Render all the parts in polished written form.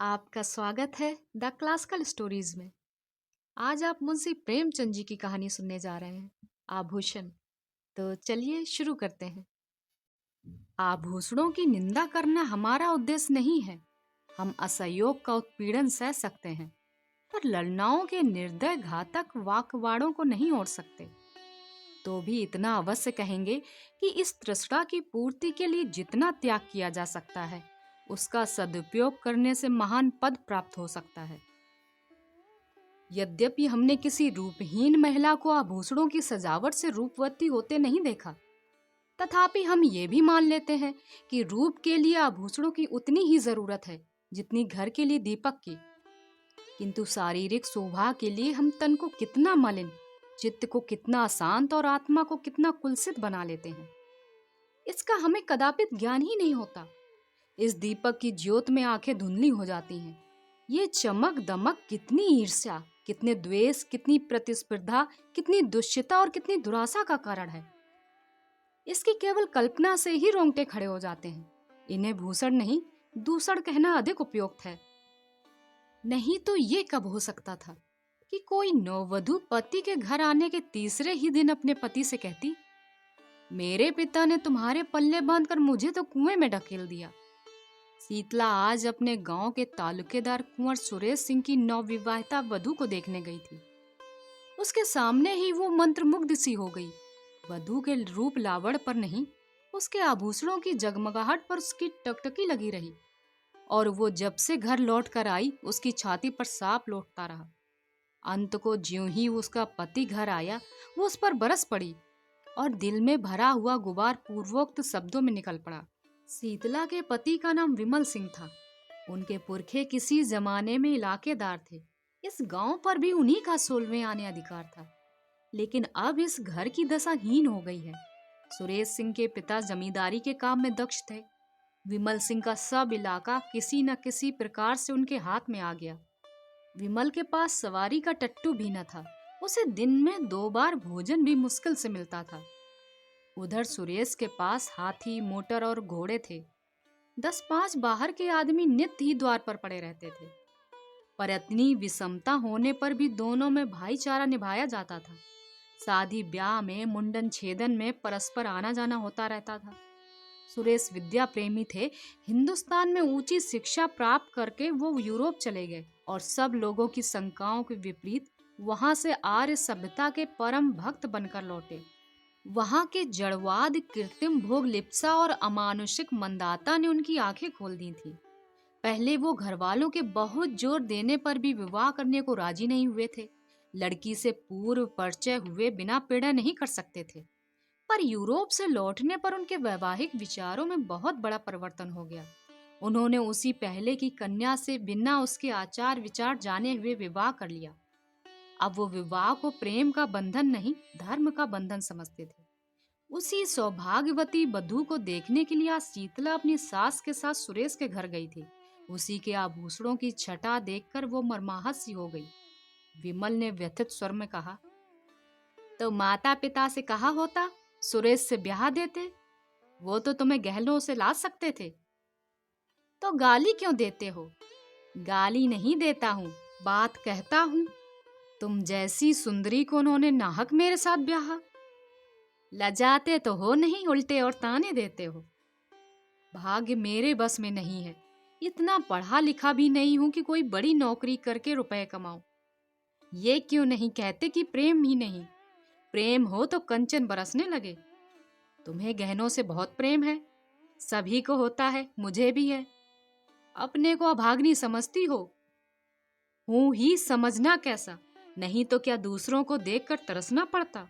आपका स्वागत है द क्लासिकल स्टोरीज में। आज आप मुंशी प्रेमचंद जी की कहानी सुनने जा रहे हैं, आभूषण। तो चलिए शुरू करते हैं। आभूषणों की निंदा करना हमारा उद्देश्य नहीं है। हम असहयोग का उत्पीड़न सह सकते हैं, पर ललनाओं के निर्दय घातक वाकवाड़ों को नहीं ओढ़ सकते। तो भी इतना अवश्य कहेंगे कि इस तृष्णा की पूर्ति के लिए जितना त्याग किया जा सकता है, उसका सदुपयोग करने से महान पद प्राप्त हो सकता है। यद्यपि हमने किसी रूपहीन महिला को आभूषणों की सजावट से रूपवती होते नहीं देखा, तथापि हम ये भी मान लेते हैं कि रूप के लिए आभूषणों की उतनी ही जरूरत है जितनी घर के लिए दीपक की। किंतु शारीरिक शोभा के लिए हम तन को कितना मलिन, चित्त को कितना अशांत और आत्मा को कितना कुलसित बना लेते हैं, इसका हमें कदापि ज्ञान ही नहीं होता। इस दीपक की ज्योत में आंखें धुंधली हो जाती हैं। ये चमक दमक कितनी ईर्ष्या, कितने द्वेष, कितनी प्रतिस्पर्धा, कितनी दुष्टता और कितनी दुराशा का कारण है। इसकी केवल कल्पना से ही रोंगटे खड़े हो जाते हैं। इन्हें भूषण नहीं, दूषण कहना अधिक उपयुक्त है। नहीं तो ये कब हो सकता था कि कोई नववधु पति के घर आने के तीसरे ही दिन अपने पति से कहती, मेरे पिता ने तुम्हारे पल्ले बांधकर मुझे तो कुएं में ढकेल दिया। शीतला आज अपने गांव के तालुकेदार कुंवर सुरेश सिंह की नवविवाहिता वधु को देखने गई थी। उसके सामने ही वो मंत्रमुग्ध सी हो गई। वधु के रूप लावड़ पर नहीं, उसके आभूषणों की जगमगाहट पर उसकी टकटकी लगी रही। और वो जब से घर लौट कर आई, उसकी छाती पर सांप लौटता रहा। अंत को ज्यों ही उसका पति घर आया, वो उस पर बरस पड़ी और दिल में भरा हुआ गुबार पूर्वोक्त शब्दों में निकल पड़ा। शीतला के पति का नाम विमल सिंह था। उनके पुरखे किसी जमाने में इलाकेदार थे। इस गांव पर भी उन्हीं का 16वें आने अधिकार था। लेकिन अब इस घर की दशा हीन हो गई है। सुरेश सिंह के पिता जमींदारी के काम में दक्ष थे। विमल सिंह का सब इलाका किसी न किसी प्रकार से उनके हाथ में आ गया। विमल के पास सवारी का टट्टू भी न था। उसे दिन में 2 बार भोजन भी मुश्किल से मिलता था। उधर सुरेश के पास हाथी, मोटर और घोड़े थे। 10-5 बाहर के आदमी नित्य ही द्वार पर पड़े रहते थे। पर इतनी विषमता होने पर भी दोनों में भाईचारा निभाया जाता था। शादी ब्याह में, मुंडन छेदन में परस्पर आना जाना होता रहता था। सुरेश विद्या प्रेमी थे। हिंदुस्तान में ऊंची शिक्षा प्राप्त करके वो यूरोप चले गए और सब लोगों की शंकाओं के विपरीत वहां से आर्य सभ्यता के परम भक्त बनकर लौटे। वहां के जड़वाद, कृत्रिम भोग लिप्सा और अमानुषिक मंदाता ने उनकी आंखें खोल दी थी। पहले वो घर वालों के बहुत जोर देने पर भी विवाह करने को राजी नहीं हुए थे। लड़की से पूर्व परिचय हुए बिना पीड़ा नहीं कर सकते थे। पर यूरोप से लौटने पर उनके वैवाहिक विचारों में बहुत बड़ा परिवर्तन हो गया। उन्होंने उसी पहले की कन्या से बिना उसके आचार विचार जाने हुए विवाह कर लिया। अब वो विवाह को प्रेम का बंधन नहीं, धर्म का बंधन समझते थे। उसी सौभाग्यवती वधू को देखने के लिए आज शीतला अपनी सास के साथ सुरेश के घर गई थी। उसी के आभूषणों की छटा देखकर वो मर्माहत सी हो गई। विमल ने व्यथित स्वर में कहा, तो माता पिता से कहा होता सुरेश से ब्याह देते, वो तो तुम्हें गहनों से ला सकते थे। तो गाली क्यों देते हो? गाली नहीं देता हूँ, बात कहता हूँ। तुम जैसी सुंदरी को उन्होंने नाहक मेरे साथ ब्याहा। लजाते तो हो नहीं, उल्टे और ताने देते हो। भाग्य मेरे बस में नहीं है। इतना पढ़ा लिखा भी नहीं हूं कि कोई बड़ी नौकरी करके रुपए कमाऊं। ये क्यों नहीं कहते कि प्रेम ही नहीं, प्रेम हो तो कंचन बरसने लगे। तुम्हें गहनों से बहुत प्रेम है, सभी को होता है, मुझे भी है। अपने को अभाग्नी समझती हो? हूं ही, समझना कैसा? नहीं तो क्या दूसरों को देखकर तरसना पड़ता?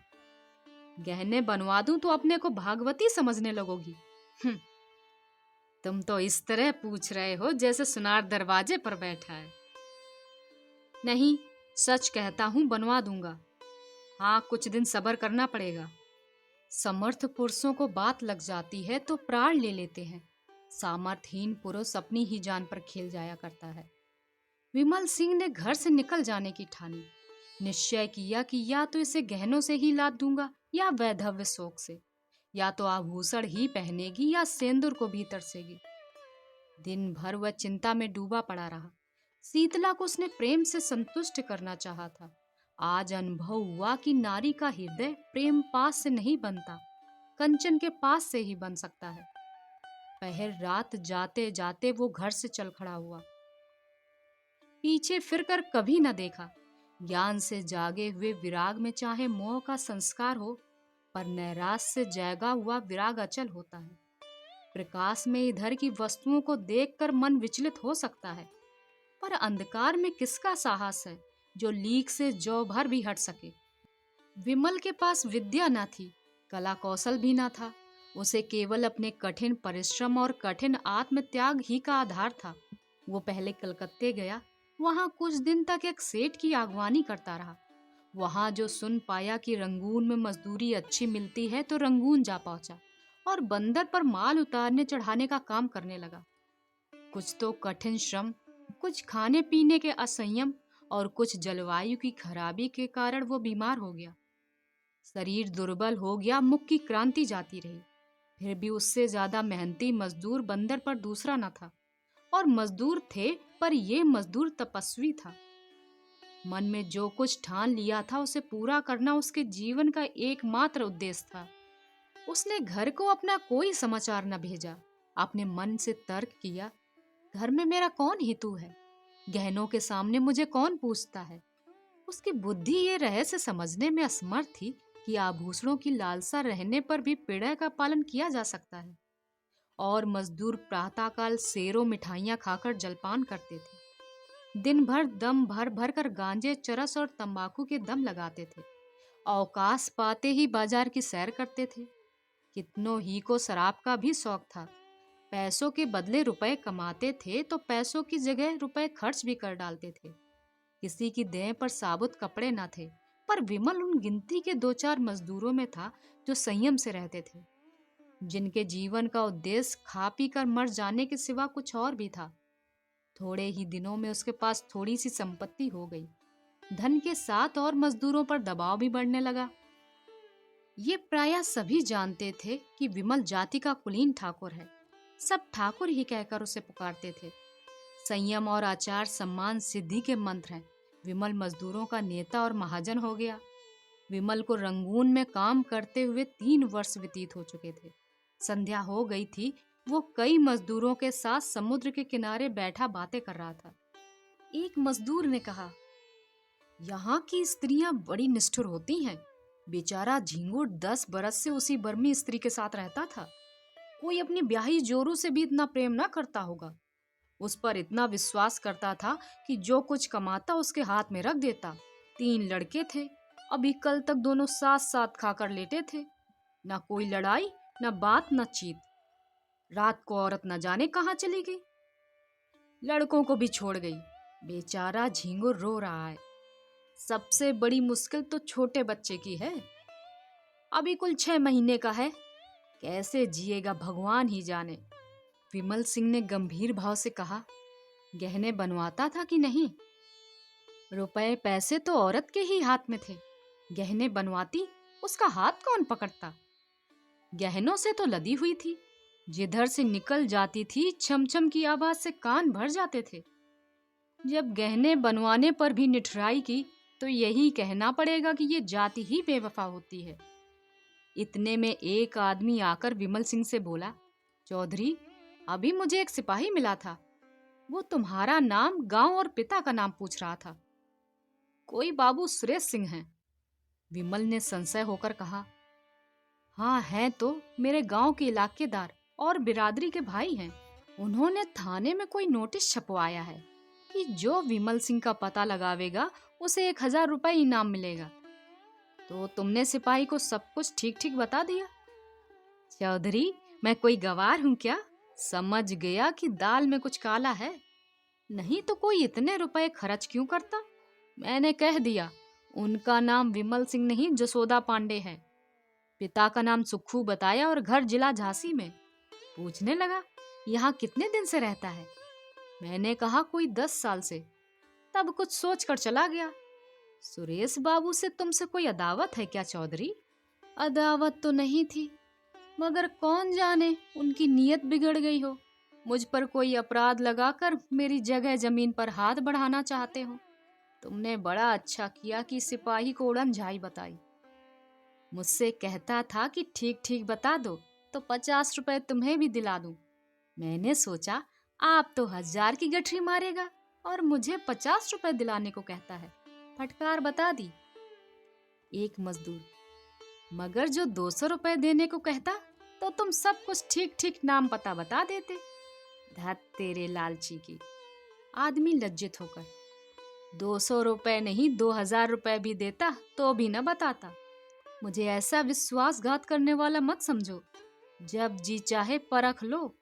गहने बनवा दूं तो अपने को भागवती समझने लगोगी। तुम तो इस तरह पूछ रहे हो जैसे सुनार दरवाजे पर बैठा है। नहीं, सच कहता हूं, बनवा दूंगा। हाँ, कुछ दिन सब्र करना पड़ेगा। समर्थ पुरुषों को बात लग जाती है तो प्राण ले लेते हैं। सामर्थहीन पुरुष अपनी ही जान पर खेल जाया करता है। विमल सिंह ने घर से निकल जाने की ठानी। निश्चय किया कि या तो इसे गहनों से ही लाद दूंगा या वैधव्य शोक से, या तो आभूषण ही पहनेगी या सेंदूर को भी तरसेगी। दिन भर वह चिंता में डूबा पड़ा रहा। शीतला को उसने प्रेम से संतुष्ट करना चाहा था। आज अनुभव हुआ कि नारी का हृदय प्रेम पास से नहीं बनता, कंचन के पास से ही बन सकता है। पहर रात जाते जाते वो घर से चल खड़ा हुआ, पीछे फिरकर कभी न देखा। ज्ञान से जागे हुए विराग में चाहे मोह का संस्कार हो, पर नैराश से जगा हुआ विराग अचल होता है। प्रकाश में इधर की वस्तुओं को देखकर मन विचलित हो सकता है, पर अंधकार में किसका साहस है जो लीक से जौ भर भी हट सके। विमल के पास विद्या न थी, कला कौशल भी न था। उसे केवल अपने कठिन परिश्रम और कठिन आत्म त्याग ही का आधार था। वो पहले कलकत्ते गया, वहां कुछ दिन तक एक सेठ की अगवानी करता रहा। वहां जो सुन पाया कि रंगून में मजदूरी अच्छी मिलती है, तो रंगून जा पहुंचा और बंदर पर माल उतारने चढ़ाने का काम करने लगा। कुछ तो कठिन श्रम, कुछ खाने पीने के असंयम और कुछ जलवायु की खराबी के कारण वो बीमार हो गया। शरीर दुर्बल हो गया, मुख की क्रांति जाती रही। फिर भी उससे ज्यादा मेहनती मजदूर बंदर पर दूसरा न था। और मजदूर थे, पर ये मजदूर तपस्वी था। मन में जो कुछ ठान लिया था उसे पूरा करना उसके जीवन का एकमात्र उद्देश्य था। उसने घर को अपना कोई समाचार न भेजा। अपने मन से तर्क किया, घर में मेरा कौन हितू है, गहनों के सामने मुझे कौन पूछता है। उसकी बुद्धि ये रहस्य समझने में असमर्थ थी कि आभूषणों की लालसा रहने पर भी पीड़ा का पालन किया जा सकता है। और मजदूर प्रातःकाल सेरों मिठाइयां खाकर जलपान करते थे। दिन भर दम भर भर कर गांजे, चरस और तंबाकू के दम लगाते थे। अवकाश पाते ही बाजार की सैर करते थे। कितनों ही को शराब का भी शौक था। पैसों के बदले रुपए कमाते थे, तो पैसों की जगह रुपए खर्च भी कर डालते थे। किसी की देह पर साबुत कपड़े न थे, पर विमल उन गिनती के 2-4 मजदूरों में था जो संयम से रहते थे, जिनके जीवन का उद्देश्य खा पी कर मर जाने के सिवा कुछ और भी था। थोड़े ही दिनों में उसके पास थोड़ी सी संपत्ति हो गई। धन के साथ और मजदूरों पर दबाव भी बढ़ने लगा। ये प्रायः सभी जानते थे कि विमल जाति का कुलीन ठाकुर है। सब ठाकुर ही कहकर उसे पुकारते थे। संयम और आचार सम्मान सिद्धि के मंत्र हैं। विमल मजदूरों का नेता और महाजन हो गया। विमल को रंगून में काम करते हुए 3 वर्ष व्यतीत हो चुके थे। संध्या हो गई थी। वो कई मजदूरों के साथ समुद्र के किनारे बैठा बातें कर रहा था। एक मजदूर ने कहा, यहाँ की स्त्रियां बड़ी निष्ठुर होती हैं। बेचारा झिंगुर 10 बरस से उसी बर्मी स्त्री के साथ रहता था। कोई अपनी ब्याही जोरू से भी इतना प्रेम ना करता होगा। उस पर इतना विश्वास करता था कि जो कुछ कमाता उसके हाथ में रख देता। 3 लड़के थे। अभी कल तक दोनों साथ साथ खाकर लेटे थे। ना कोई लड़ाई, ना बात, ना चीत। रात को औरत न जाने कहाँ चली गई, लड़कों को भी छोड़ गई। बेचारा झिंगुर रो रहा है। सबसे बड़ी मुश्किल तो छोटे बच्चे की है। अभी कुल 6 महीने का है। कैसे जिएगा भगवान ही जाने। विमल सिंह ने गंभीर भाव से कहा, गहने बनवाता था कि नहीं? रुपए पैसे तो औरत के ही हाथ में थे। गहने बनवाती, उसका हाथ कौन पकड़ता? गहनों से तो लदी हुई थी। जिधर से निकल जाती थी, छमछम की आवाज से कान भर जाते थे। जब गहने बनवाने पर भी निठराई की, तो यही कहना पड़ेगा कि ये जाति ही बेवफा होती है। इतने में एक आदमी आकर विमल सिंह से बोला, चौधरी, अभी मुझे एक सिपाही मिला था। वो तुम्हारा नाम, गांव और पिता का नाम पूछ रहा था। कोई बाबू सुरेश सिंह हैं। विमल ने संशय होकर कहा, हाँ हैं तो मेरे गांव के इलाकेदार और बिरादरी के भाई हैं। उन्होंने थाने में कोई नोटिस छपवाया है कि जो विमल सिंह का पता लगावेगा उसे 1000 रुपए इनाम मिलेगा। तो तुमने सिपाही को सब कुछ ठीक ठीक बता दिया? चौधरी, मैं कोई गवार हूँ क्या? समझ गया कि दाल में कुछ काला है। नहीं तो कोई इतने रुपए खर्च क्यों करता? मैंने कह दिया, उनका नाम विमल सिंह नहीं, जसोदा पांडे है। पिता का नाम सुक्खू बताया और घर जिला झांसी में। पूछने लगा, यहाँ कितने दिन से रहता है? मैंने कहा, कोई 10 साल से। तब कुछ सोच कर चला गया। सुरेश बाबू से तुमसे कोई अदावत है क्या चौधरी? अदावत तो नहीं थी, मगर कौन जाने उनकी नीयत बिगड़ गई हो। मुझ पर कोई अपराध लगाकर मेरी जगह जमीन पर हाथ बढ़ाना चाहते हो। तुमने बड़ा अच्छा किया कि सिपाही को उड़न झाई बताई। मुझसे कहता था कि ठीक ठीक बता दो तो 50 रुपए तुम्हें भी दिला दूं। मैंने सोचा आप तो 1000 की गठरी मारेगा और मुझे 50 रुपए दिलाने को कहता है। फटकार बता दी। एक मजदूर, मगर जो 200 रुपए देने को कहता तो तुम सब कुछ ठीक ठीक नाम पता बता देते। धत तेरे लालची की। आदमी लज्जित होकर, 200 रुपए नहीं 2000 रुपए भी देता तो भी न बताता। मुझे ऐसा विश्वासघात करने वाला मत समझो। जब जी चाहे परख लो।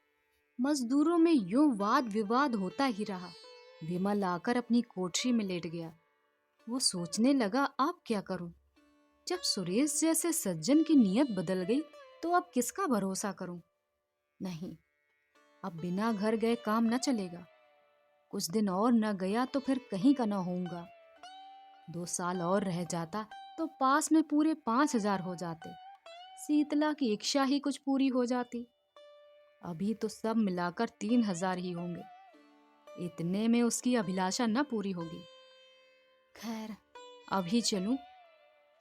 मजदूरों में यूं वाद विवाद होता ही रहा। विमल आकर अपनी कोठरी में लेट गया। वो सोचने लगा अब क्या करूं। जब सुरेश जैसे सज्जन की नीयत बदल गई तो अब किसका भरोसा करूं। नहीं, अब बिना घर गए काम न चलेगा। कुछ दिन और न गया तो फिर कहीं का न होऊंगा। 2 साल और रह जाता तो पास में पूरे 5000 हो जाते। शीतला की इच्छा ही कुछ पूरी हो जाती। अभी तो सब मिलाकर 3000 ही होंगे। इतने में उसकी अभिलाषा न पूरी होगी। खैर, अभी चलूं,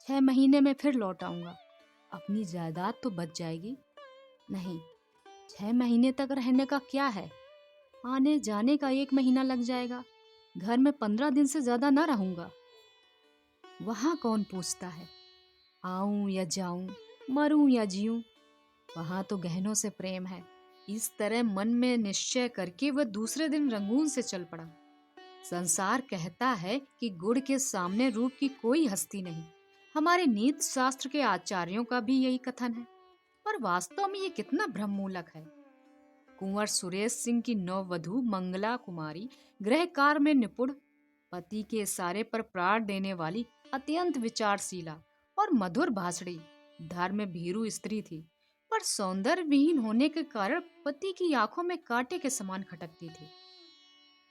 6 महीने में फिर लौट आऊंगा। अपनी जायदाद तो बच जाएगी। नहीं, 6 महीने तक रहने का क्या है। आने जाने का 1 महीना लग जाएगा। घर में 15 दिन से ज्यादा न रहूंगा। वहां कौन पूछता है आऊं या जाऊं, मरूं या जीऊं। वहां तो गहनों से प्रेम है। इस तरह मन में निश्चय करके वह दूसरे दिन रंगून से चल पड़ा। संसार कहता है कि गुड़ के सामने रूप की कोई हस्ती नहीं। हमारे नीति शास्त्र के आचार्यों का भी यही कथन है। पर वास्तव में ये कितना भ्रममूलक है। कुंवर सुरेश सिंह की नववधू मंगला कुमारी गृह कार्य में निपुण, पति के इशारे पर प्राण देने वाली, अत्यंत विचारशीला और मधुर भाषणी, धर्म में भीरू स्त्री थी। पर सौंदर्य विहीन होने के कारण पति की आंखों में कांटे के समान खटकती थी।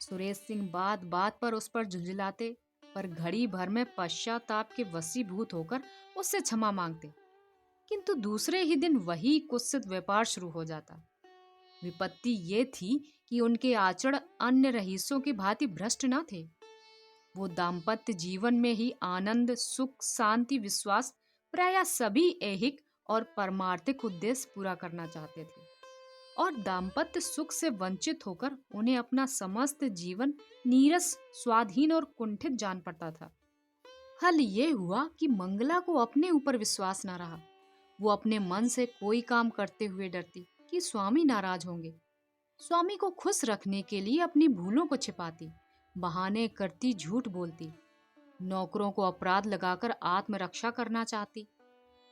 सुरेश सिंह बात बात पर उस पर झुंझलाते, पर घड़ी भर में पश्चाताप के वशीभूत होकर उससे क्षमा मांगते। किंतु दूसरे ही दिन वही कुत्सित व्यापार शुरू हो जाता। विपत्ति ये थी कि उनके आचरण अन्य रईसों की भांति भ्रष्ट न थे। वो दाम्पत्य जीवन में ही आनंद, सुख, शांति, विश्वास, प्रायः सभी ऐहिक और परमार्थिक उद्देश्य पूरा करना चाहते थे। और दाम्पत्य सुख से वंचित होकर उन्हें अपना समस्त जीवन नीरस, स्वाधीन और कुंठित जान पड़ता था। हल ये हुआ कि मंगला को अपने ऊपर विश्वास न रहा। वो अपने मन से कोई काम करते हुए डरती कि स्वामी नाराज होंगे। स्वामी को खुश रखने के लिए अपनी भूलों को छिपाती, बहाने करती, झूठ बोलती। नौकरों को अपराध लगाकर आत्मरक्षा करना चाहती।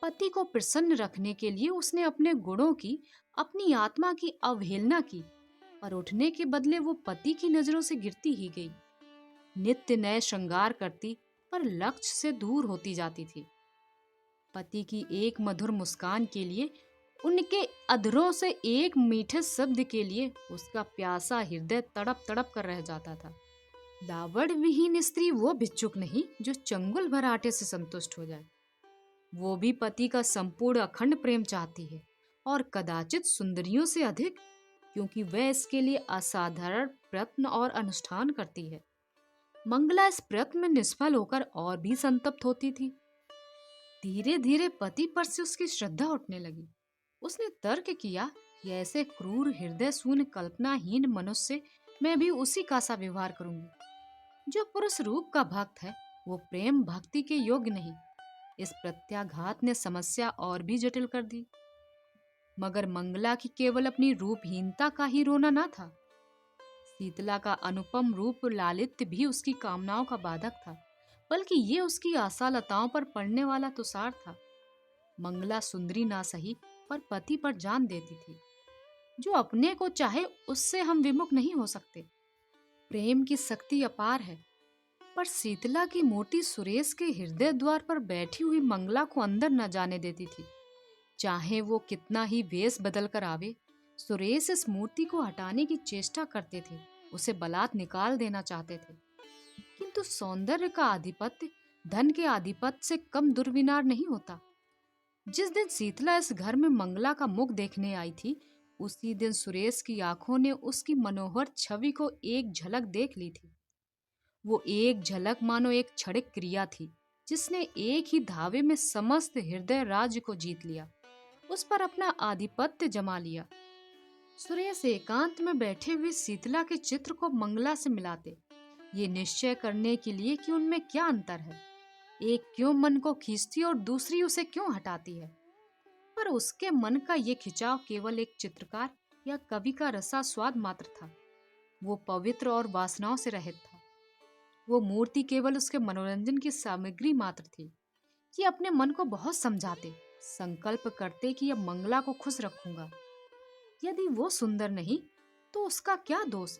पति को प्रसन्न रखने के लिए उसने अपने गुणों की, अपनी आत्मा की अवहेलना की, पर उठने के बदले वो पति की नजरों से गिरती ही गई। नित्य नए श्रृंगार करती, पर लक्ष्य से दूर होती जाती थी। पति की एक मधुर मुस्कान के लिए, उनके अधरों से एक मीठे शब्द के लिए उसका प्यासा हृदय तड़प तड़प कर रह जाता था। लावण्य विहीन स्त्री वो भिक्षुक नहीं जो चंगुल भर आटे से संतुष्ट हो जाए। वो भी पति का संपूर्ण अखंड प्रेम चाहती है, और कदाचित सुंदरियों से अधिक, क्योंकि वह इसके लिए असाधारण प्रयत्न और अनुष्ठान करती है। मंगला इस प्रयत्न में निष्फल होकर और भी संतप्त होती थी। धीरे धीरे पति पर से उसकी श्रद्धा उठने लगी। उसने तर्क किया कि ऐसे क्रूर, हृदय शून्य, कल्पनाहीन मनुष्य मैं भी उसी का सा व्यवहार करूंगी। जो पुरुष रूप का भक्त है वो प्रेम भक्ति के योग्य नहीं। इस प्रत्याघात ने समस्या और भी जटिल कर दी। मगर मंगला की केवल अपनी रूपहीनता का ही रोना न था। शीतला का अनुपम रूप लालित्य भी उसकी कामनाओं का बाधक था, बल्कि ये उसकी आशालताओं पर पड़ने वाला तुषार था। मंगला सुंदरी ना सही, पर पति पर जान देती थी। जो अपने को चाहे उससे हम विमुख नहीं हो सकते। प्रेम की शक्ति अपार है। पर शीतला की मोटी सुरेश के हृदय द्वार पर बैठी हुई मंगला को अंदर न जाने देती थी। चाहे वो कितना ही वेश बदल कर आवे, सुरेश इस मूर्ति को हटाने की चेष्टा करते थे, उसे बलात् निकाल देना चाहते थे। किंतु सौंदर्य का आधिपत्य धन के आधिपत्य से कम दुर्विनार नहीं होता। जिस दिन शीतला इस घर में मंगला का मुख देखने आई थी, उसी दिन सुरेश की आंखों ने उसकी मनोहर छवि को एक झलक देख ली थी। वो एक झलक मानो एक क्षणिक क्रिया थी, जिसने एक ही धावे में समस्त हृदय राज्य को जीत लिया, उस पर अपना आधिपत्य जमा लिया। सुरेश एकांत में बैठे हुए शीतला के चित्र को मंगला से मिलाते, ये निश्चय करने के लिए कि उनमें क्या अंतर है, एक क्यों मन को खींचती और दूसरी उसे क्यों हटाती है। पर उसके मन का ये खिंचाव केवल एक चित्रकार या कवि का रसा स्वाद मात्र था। वो पवित्र और वासनाओं से रहित था। वो मूर्ति केवल उसके मनोरंजन की सामग्री मात्र थी। ये अपने मन को बहुत समझाते, संकल्प करते कि अब मंगला को खुश रखूंगा। यदि वो सुंदर नहीं तो उसका क्या दोष।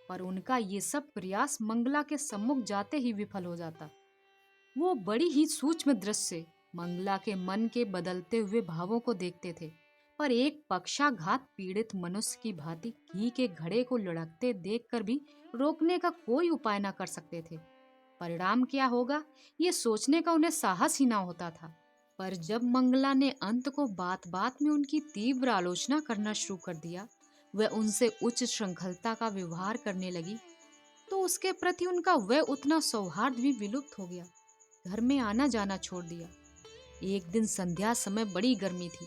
पर उनका ये सब प्रयास मंगला के सम्मुख जाते ही विफल हो जाता। वो बड़ी ही सूक्ष्म दृष्टि से मंगला के मन के बदलते हुए भावों को देखते थे, पर एक पक्षाघात पीड़ित मनुष्य की भांति घी के घड़े को लुढ़कते देखकर भी रोकने का कोई उपाय न कर सकते थे। परिणाम क्या होगा ये सोचने का उन्हें साहस ही ना होता था। पर जब मंगला ने अंत को बात बात में उनकी तीव्र आलोचना करना शुरू कर दिया, वह उनसे उच्च श्रृंखलता का व्यवहार करने लगी, तो उसके प्रति उनका वह उतना सौहार्द भी विलुप्त हो गया। घर में आना जाना छोड़ दिया। एक दिन संध्या समय बड़ी गर्मी थी,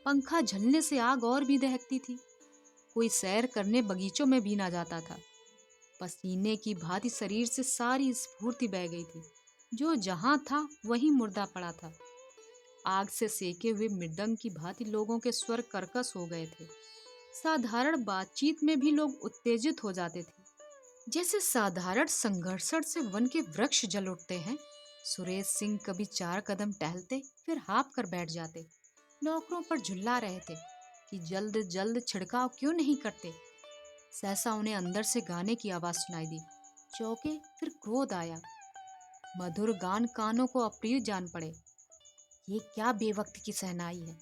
पंखा झलने से आग और भी दहकती थी। कोई सैर करने बगीचों में भी ना जाता था। पसीने की भांति शरीर से सारी स्फूर्ति बह गई थी। जो जहां था वहीं मुर्दा पड़ा था। आग से सेके हुए मृदंग की भांति लोगों के स्वर कर्कश हो गए थे। साधारण बातचीत में भी लोग उत्तेजित हो जाते थे, जैसे साधारण संघर्षण से वन के वृक्ष जल उठते हैं। सुरेश सिंह कभी 4 कदम टहलते, फिर हाँफ कर बैठ जाते। नौकरों पर झुल्ला रहे थे कि जल्द जल्द छिड़काव क्यों नहीं करते। सहसा उन्हें अंदर से गाने की आवाज सुनाई दी। चौंके, फिर क्रोध आया। मधुर गान कानों को अप्रिय जान पड़े। ये क्या बेवक्त की सहनाई है।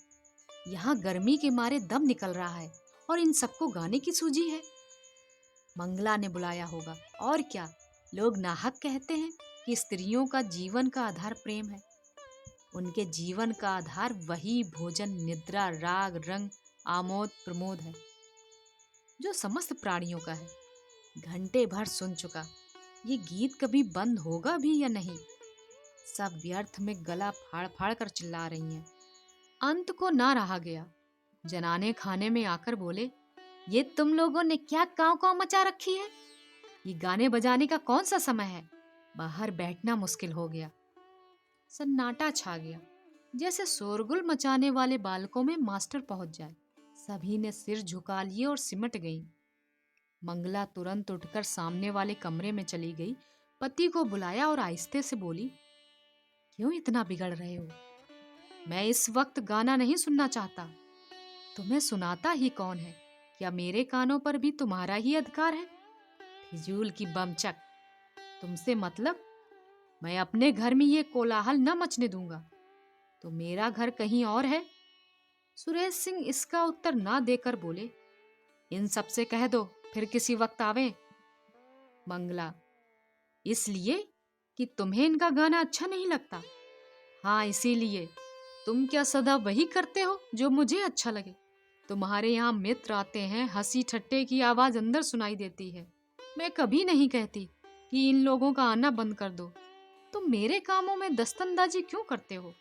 यहाँ गर्मी के मारे दम निकल रहा है और इन सबको गाने की सूझी है। मंगला ने बुलाया होगा, और क्या। लोग नाहक कहते हैं कि स्त्रियों का जीवन का आधार प्रेम है। उनके जीवन का आधार वही भोजन, निद्रा, राग, रंग, आमोद प्रमोद है, जो समस्त प्राणियों का है। घंटे भर सुन चुका, ये गीत कभी बंद होगा भी या नहीं। सब व्यर्थ में गला फाड़ फाड़ कर चिल्ला रही हैं। अंत को ना रहा गया। जनाने खाने में आकर बोले, ये तुम लोगों ने क्या कांव कांव मचा रखी है। ये गाने बजाने का कौन सा समय है। बाहर बैठना मुश्किल हो गया। सन्नाटा छा गया, जैसे शोरगुल मचाने वाले बालकों में मास्टर पहुंच जाए। सभी ने सिर झुका लिए और सिमट गईं। मंगला तुरंत उठकर सामने वाले कमरे में चली गई, पति को बुलाया और आहिस्ते से बोली, क्यों इतना बिगड़ रहे हो। मैं इस वक्त गाना नहीं सुनना चाहता। तुम्हें सुनाता ही कौन है। क्या मेरे कानों पर भी तुम्हारा ही अधिकार है। फिजूल की बमचक। तुमसे मतलब। मैं अपने घर में ये कोलाहल न मचने दूंगा। तो मेरा घर कहीं और है। सुरेश सिंह इसका उत्तर ना देकर बोले, इन सबसे कह दो फिर किसी वक्त आवे। मंगला, इसलिए कि तुम्हें इनका गाना अच्छा नहीं लगता। हाँ, इसीलिए। तुम क्या सदा वही करते हो जो मुझे अच्छा लगे। तुम्हारे यहाँ मित्र आते हैं, हंसी ठट्टे की आवाज अंदर सुनाई देती है। मैं कभी नहीं कहती कि इन लोगों का आना बंद कर दो। तुम मेरे कामों में दस्तंदाजी क्यों करते हो।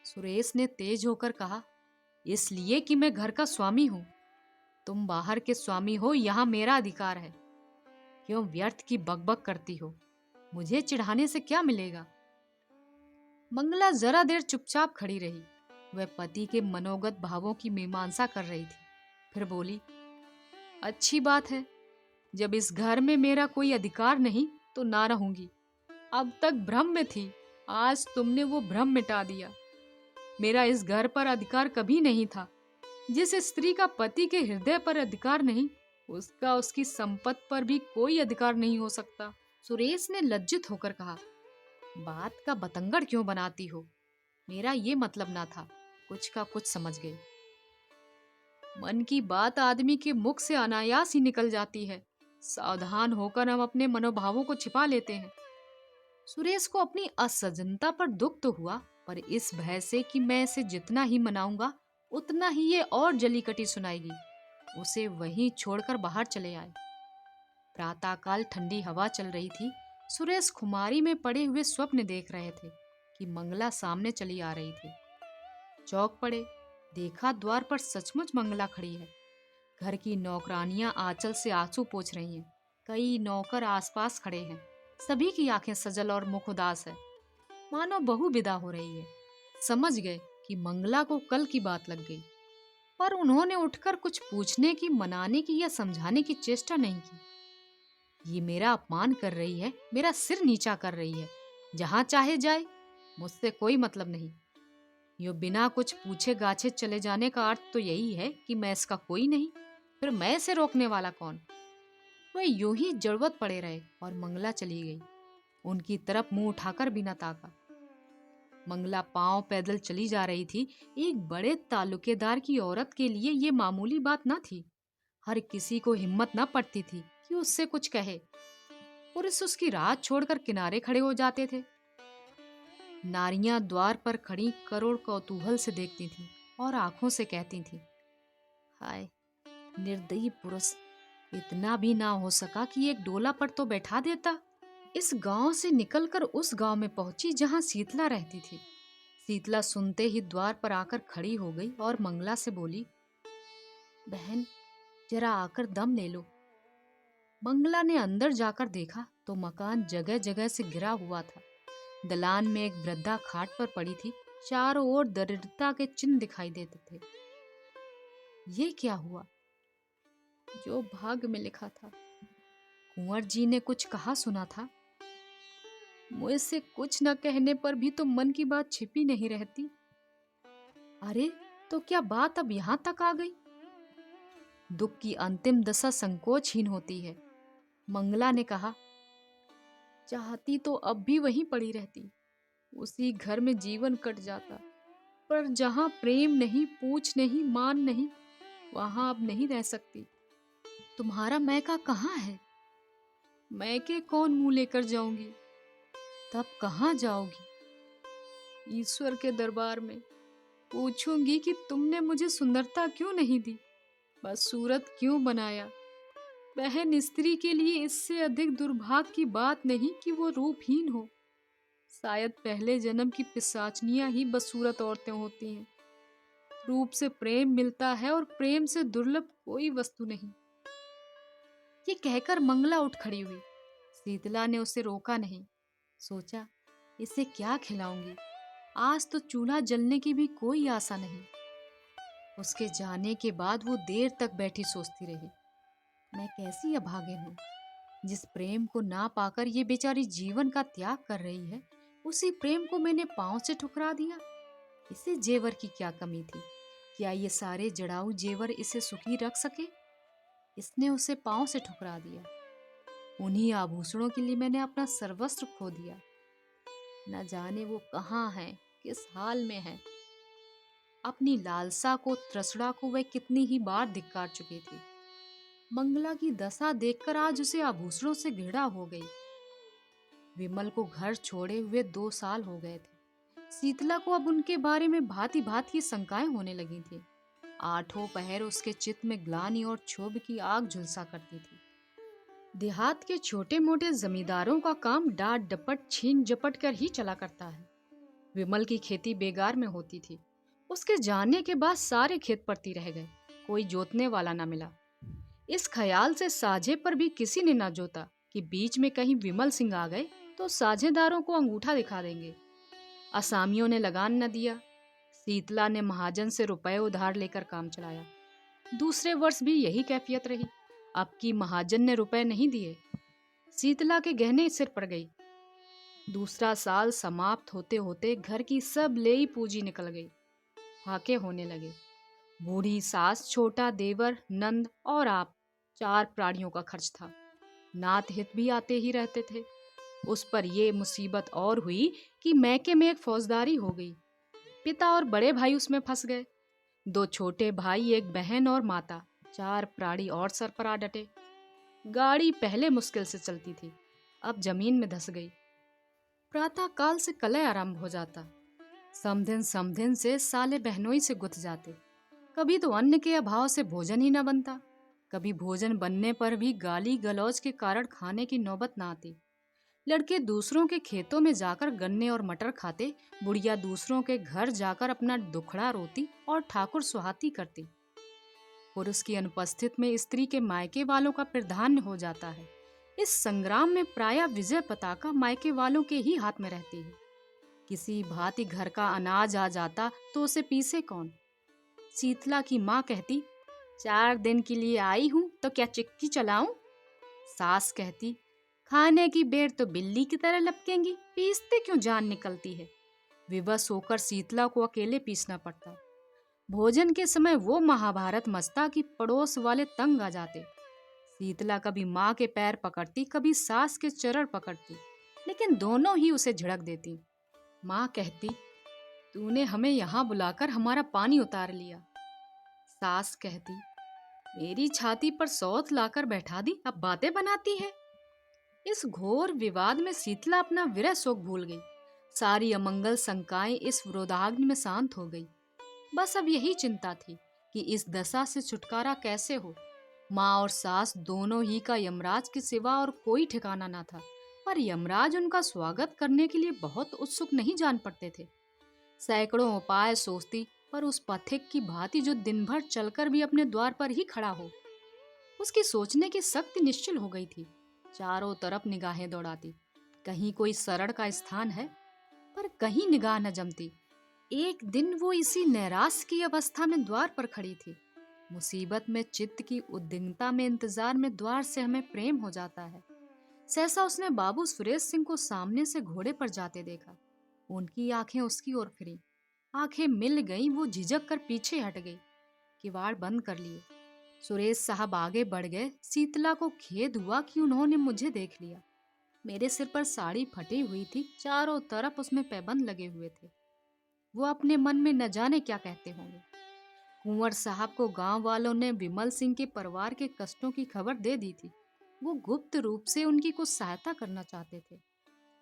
सुरेश ने तेज होकर कहा, इसलिए कि मैं घर का स्वामी हूं। तुम बाहर के स्वामी हो, यहाँ मेरा अधिकार है। क्यों व्यर्थ की बकबक करती हो। मुझे चिढ़ाने से क्या मिलेगा। मंगला जरा देर चुपचाप खड़ी रही। वह पति के मनोगत भावों की मीमांसा कर रही थी। फिर बोली, अच्छी बात है। जब इस घर में मेरा कोई अधिकार नहीं तो ना रहूंगी। अब तक भ्रम में थी, आज तुमने वो भ्रम मिटा दिया। मेरा इस घर पर अधिकार कभी नहीं था। जिस स्त्री का पति के हृदय पर अधिकार नहीं, उसका उसकी संपत्ति पर भी कोई अधिकार नहीं हो सकता। सुरेश ने लज्जित होकर कहा, बात का बतंगड़ क्यों बनाती हो। मेरा ये मतलब ना था। कुछ का कुछ समझ गई। मन की बात आदमी के मुख से अनायास ही निकल जाती है। सावधान होकर हम अपने मनोभावों को छिपा लेते हैं। सुरेश को अपनी असजनता पर दुख तो हुआ, पर इस भय से कि मैं इसे जितना ही मनाऊंगा उतना ही ये और जली कटी सुनाएगी। उसे वहीं छोड़कर बाहर चले आए। प्रातःकाल ठंडी हवा चल रही थी। सुरेश खुमारी में पड़े हुए स्वप्न देख रहे थे कि मंगला सामने चली आ रही थी। चौंक पड़े, देखा द्वार पर सचमुच मंगला खड़ी है। घर की नौकरानियां आंचल से आंसू पोंछ रही हैं। कई नौकर आसपास खड़े हैं। सभी की आंखें सजल और मुख उदास है, मानो बहू विदा हो रही है। समझ गए कि मंगला को कल की बात लग गई, पर उन्होंने उठकर कुछ पूछने की, मनाने की या समझाने की चेष्टा नहीं की। ये मेरा अपमान कर रही है, मेरा सिर नीचा कर रही है, जहां चाहे जाए, मुझसे कोई मतलब नहीं। यो बिना कुछ पूछे गाछे चले जाने का अर्थ तो यही है कि मैं इसका कोई नहीं, फिर मैं इसे रोकने वाला कौन। वह यूं ही जड़वत पड़े रहे और मंगला चली गई। उनकी तरफ मुंह उठाकर भी न ताका। मंगला पांव पैदल चली जा रही थी। एक बड़े ताल्लुकेदार की औरत के लिए ये मामूली बात न थी। हर किसी को हिम्मत न पड़ती थी कि उससे कुछ कहे। पुरुष उसकी राह छोड़कर किनारे खड़े हो जाते थे। नारियां द्वार पर खड़ी करोड़ कौतूहल से देखती थीं और आंखों से कहती थीं, हाय निर्दयी पुरुष, इतना भी ना हो सका कि एक डोला पर तो बैठा देता। इस गांव से निकलकर उस गांव में पहुंची जहां शीतला रहती थी। शीतला सुनते ही द्वार पर आकर खड़ी हो गई और मंगला से बोली, बहन जरा आकर दम ले लो। मंगला ने अंदर जाकर देखा तो मकान जगह जगह से घिरा हुआ था। दलान में एक वृद्धा खाट पर पड़ी थी। चारों ओर दरिद्रता के चिन्ह दिखाई देते थे। ये क्या हुआ? जो भाग्य में लिखा था। कुंवर जी ने कुछ कहा सुना था। मुझसे कुछ न कहने पर भी तो मन की बात छिपी नहीं रहती। अरे तो क्या बात अब यहां तक आ गई? दुख की अंतिम दशा संकोचहीन होती है। मंगला ने कहा, चाहती तो अब भी वहीं पड़ी रहती, उसी घर में जीवन कट जाता, पर जहां प्रेम नहीं, पूछ नहीं, मान नहीं, वहां अब नहीं रह सकती। तुम्हारा मैका कहाँ है? मैके कौन मुंह लेकर जाऊंगी? तब कहाँ जाओगी? ईश्वर के दरबार में पूछूंगी कि तुमने मुझे सुंदरता क्यों नहीं दी, बस सूरत क्यों बनाया। बहन स्त्री के लिए इससे अधिक दुर्भाग्य की बात नहीं कि वो रूपहीन हो। शायद पहले जन्म की पिशाचनियां ही बदसूरत औरतें होती हैं। रूप से प्रेम मिलता है और प्रेम से दुर्लभ कोई वस्तु नहीं। ये कहकर मंगला उठ खड़ी हुई। शीतला ने उसे रोका नहीं। सोचा, इसे क्या खिलाऊंगी? आज तो चूल्हा जलने की भी कोई आशा नहीं। उसके जाने के बाद वो देर तक बैठी सोचती रही, मैं कैसी अभागिन हूँ। जिस प्रेम को ना पाकर ये बेचारी जीवन का त्याग कर रही है, उसी प्रेम को मैंने पांव से ठुकरा दिया। इसे जेवर की क्या कमी थी? क्या ये सारे जड़ाऊ जेवर इसे सुखी रख सके? इसने उसे पांव से ठुकरा दिया। उन्हीं आभूषणों के लिए मैंने अपना सर्वस्व खो दिया। न जाने वो कहाँ है, किस हाल में है। अपनी लालसा को, तृष्णा को वह कितनी ही बार धिक्कार चुकी थी। मंगला की दशा देखकर आज उसे आभूषणों से घृणा हो गई। विमल को घर छोड़े हुए 2 साल हो गए थे। शीतला को अब उनके बारे में भांति भांति की शंकाएं होने लगी थी। आठों पहर उसके चित्त में ग्लानि और क्षोभ की आग झुलसा करती थी। देहात के छोटे मोटे जमींदारों का काम डांट डपट छीन झपट कर ही चला करता है। विमल की खेती बेगार में होती थी। उसके जाने के बाद सारे खेत पड़ती रह गए, कोई जोतने वाला ना मिला। इस ख्याल से साझे पर भी किसी ने ना जोता कि बीच में कहीं विमल सिंह आ गए तो साझेदारों को अंगूठा दिखा देंगे। असामियों ने लगान न दिया। शीतला ने महाजन से रुपए उधार लेकर काम चलाया। दूसरे वर्ष भी यही कैफियत रही। अब की महाजन ने रुपए नहीं दिए। शीतला के गहने सिर पड़ गई। दूसरा साल समाप्त होते होते घर की सब लेई पूंजी निकल गई। फाके होने लगे। बूढ़ी सास, छोटा देवर, नंद और आप, 4 प्राणियों का खर्च था। नात हित भी आते ही रहते थे। उस पर यह मुसीबत और हुई कि मैके में एक फौजदारी हो गई। पिता और बड़े भाई उसमें फंस गए। 2 छोटे भाई, एक बहन और माता, 4 प्राणी और सर पर आ डटे। गाड़ी पहले मुश्किल से चलती थी, अब जमीन में धंस गई। प्रातः काल से कलह आरंभ हो जाता। समधिन से साले बहनोई से गुथ जाते। कभी तो अन्न के अभाव से भोजन ही न बनता, कभी भोजन बनने पर भी गाली गलौज के कारण खाने की नौबत ना आती। लड़के दूसरों के खेतों में जाकर गन्ने और मटर खाते, बुढ़िया दूसरों के घर जाकर अपना दुखड़ा रोती और ठाकुर सुहाती करती। पुरुष की अनुपस्थित में स्त्री के मायके वालों का प्राधान्य हो जाता है। इस संग्राम में प्रायः विजय पताका मायके वालों के ही हाथ में रहती है। किसी भांति घर का अनाज आ जाता तो उसे पीसे कौन। शीतला की माँ कहती, 4 दिन के लिए आई हूँ तो क्या चिक्की चलाऊं? सास कहती, खाने की बेर तो बिल्ली की तरह लपकेंगी, पीसते क्यों जान निकलती है। विवश होकर शीतला को अकेले पीसना पड़ता। भोजन के समय वो महाभारत मचता कि पड़ोस वाले तंग आ जाते। शीतला कभी माँ के पैर पकड़ती, कभी सास के चरण पकड़ती, लेकिन दोनों ही उसे झिड़क देती। माँ कहती, तूने हमें यहाँ बुलाकर हमारा पानी उतार लिया। सास कहती, मेरी छाती पर सौत लाकर बैठा दी, अब बातें बनाती है। इस घोर विवाद में शीतला अपना विरह शोक भूल गई। सारी अमंगल शंकाएं इस विरोधाग्नि में शांत हो गई। बस अब यही चिंता थी कि इस दशा से छुटकारा कैसे हो। माँ और सास दोनों ही का यमराज के सिवा और कोई ठिकाना ना था, पर यमराज उनका स्वागत करने के लिए बहुत उत्सुक नहीं जान पड़ते थे। सैकड़ों उपाय सोचती, पर उस पथिक की भांति जो दिन भर चलकर भी अपने द्वार पर ही खड़ा हो। उसकी सोचने की शक्ति निश्चल हो गई थी। चारों तरफ निगाहें दौड़ाती, कहीं कोई शरण का स्थान है, पर कहीं निगाह न जमती। एक दिन वो इसी नैराश की अवस्था में द्वार पर खड़ी थी। मुसीबत में चित्त की उद्विग्नता में इंतजार में द्वार से हमें प्रेम हो जाता है। सहसा उसने बाबू सुरेश सिंह को सामने से घोड़े पर जाते देखा। उनकी आंखें उसकी ओर फिरी। आंखें मिल गईं, वो झिझक कर पीछे हट गई। किवाड़ बंद कर लिए। सुरेश साहब आगे बढ़ गए। शीतला को खेद हुआ कि उन्होंने मुझे देख लिया। मेरे सिर पर साड़ी फटी हुई थी, चारों तरफ उसमें पैबंद लगे हुए थे। वो अपने मन में न जाने क्या कहते होंगे। कुंवर साहब को गांव वालों ने विमल सिंह के परिवार के कष्टों की खबर दे दी थी। वो गुप्त रूप से उनकी कुछ सहायता करना चाहते थे,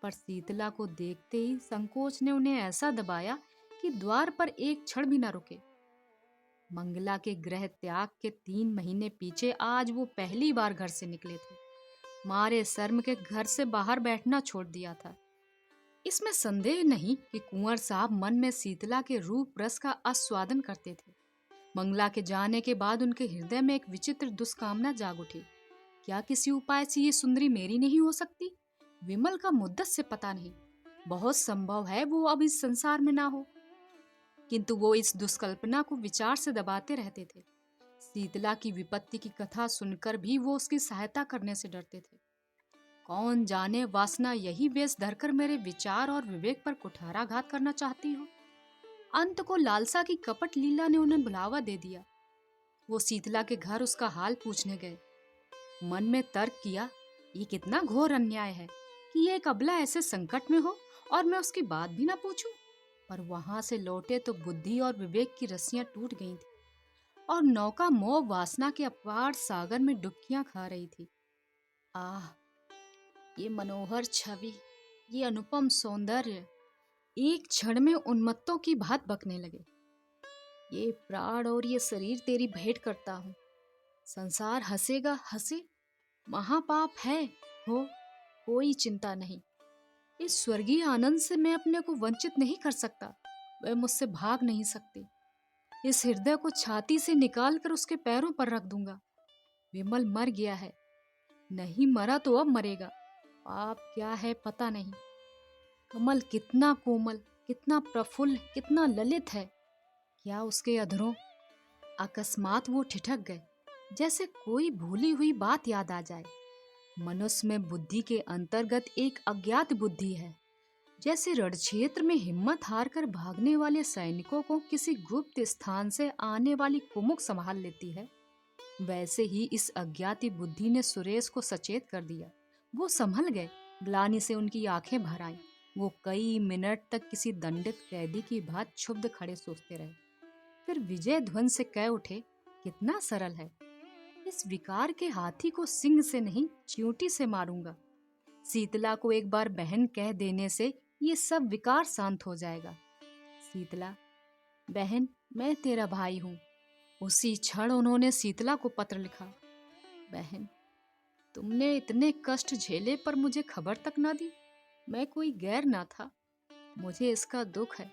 पर शीतला को देखते ही संकोच ने उन्हें ऐसा दबाया कि द्वार पर एक क्षण भी न रुके। मंगला के गृह त्याग के 3 महीने पीछे आज वो पहली बार घर से निकले थे। मारे शर्म के घर से बाहर बैठना छोड़ दिया था। इसमें संदेह नहीं कि कुंवर साहब मन में शीतला के रूप रस का आस्वादन करते थे। मंगला के जाने के बाद उनके हृदय में एक विचित्र दुष्कामना जाग उठी। क्या किसी उपाय से ये सुंदरी मेरी नहीं हो सकती? विमल का मुद्दत से पता नहीं, बहुत संभव है वो अब इस संसार में ना हो। किंतु वो इस दुष्कल्पना को विचार से दबाते रहते थे। शीतला की विपत्ति की कथा सुनकर भी वो उसकी सहायता करने से डरते थे। कौन जाने वासना यही वेश धरकर मेरे विचार और विवेक पर कुठाराघात करना चाहती हो। अंत को लालसा की कपट लीला ने उन्हें बुलावा दे दिया। वो शीतला के घर उसका हाल पूछने गए। मन में तर्क किया, ये कितना घोर अन्याय है कि ये एक अबला ऐसे संकट में हो और मैं उसकी बात भी ना पूछूं। पर वहां से लौटे तो बुद्धि और विवेक की रस्सियां टूट गई थी और नौका मोह वासना के अपार सागर में डुबकियां खा रही थी। आह, ये मनोहर छवि, ये अनुपम सौंदर्य एक क्षण में उन्मत्तों की भांति बकने लगे। ये प्राण और ये शरीर तेरी भेंट करता हूँ। संसार हंसेगा, हंसे, महापाप है हो, कोई चिंता नहीं। इस स्वर्गीय आनंद से मैं अपने को वंचित नहीं कर सकता। वह मुझसे भाग नहीं सकती। इस हृदय को छाती से निकाल कर उसके पैरों पर रख दूंगा। विमल मर गया है, नहीं मरा तो अब मरेगा। पाप क्या है पता नहीं। कमल कितना कोमल, कितना प्रफुल्ल, कितना ललित है। क्या उसके अधरों। अकस्मात वो ठिठक गए, जैसे कोई भूली हुई बात याद आ जाए। मनुष्य में बुद्धि के अंतर्गत एक अज्ञात बुद्धि है। जैसे रणक्षेत्र में हिम्मत हार कर भागने वाले सैनिकों को किसी गुप्त स्थान से आने वाली कुमुक संभाल लेती है, वैसे ही इस अज्ञाती बुद्धि ने सुरेश को सचेत कर दिया। वो संभल गए। ग्लानि से उनकी आंखें भर आईं। वो कई मिनट तक किसी दंडित कैदी की भांति क्षुब्ध खड़े सोचते रहे। फिर विजय ध्वन से कह उठे, कितना सरल है। इस विकार के हाथी को सिंह से नहीं, चींटी से मारूंगा। शीतला को एक बार बहन कह देने से ये सब विकार शांत हो जाएगा। शीतला, बहन, मैं तेरा भाई हूँ। उसी क्षण उन्होंने शीतला को पत्र लिखा। बहन, तुमने इतने कष्ट झेले पर मुझे खबर तक ना दी। मैं कोई गैर ना था, मुझे इसका दुख है।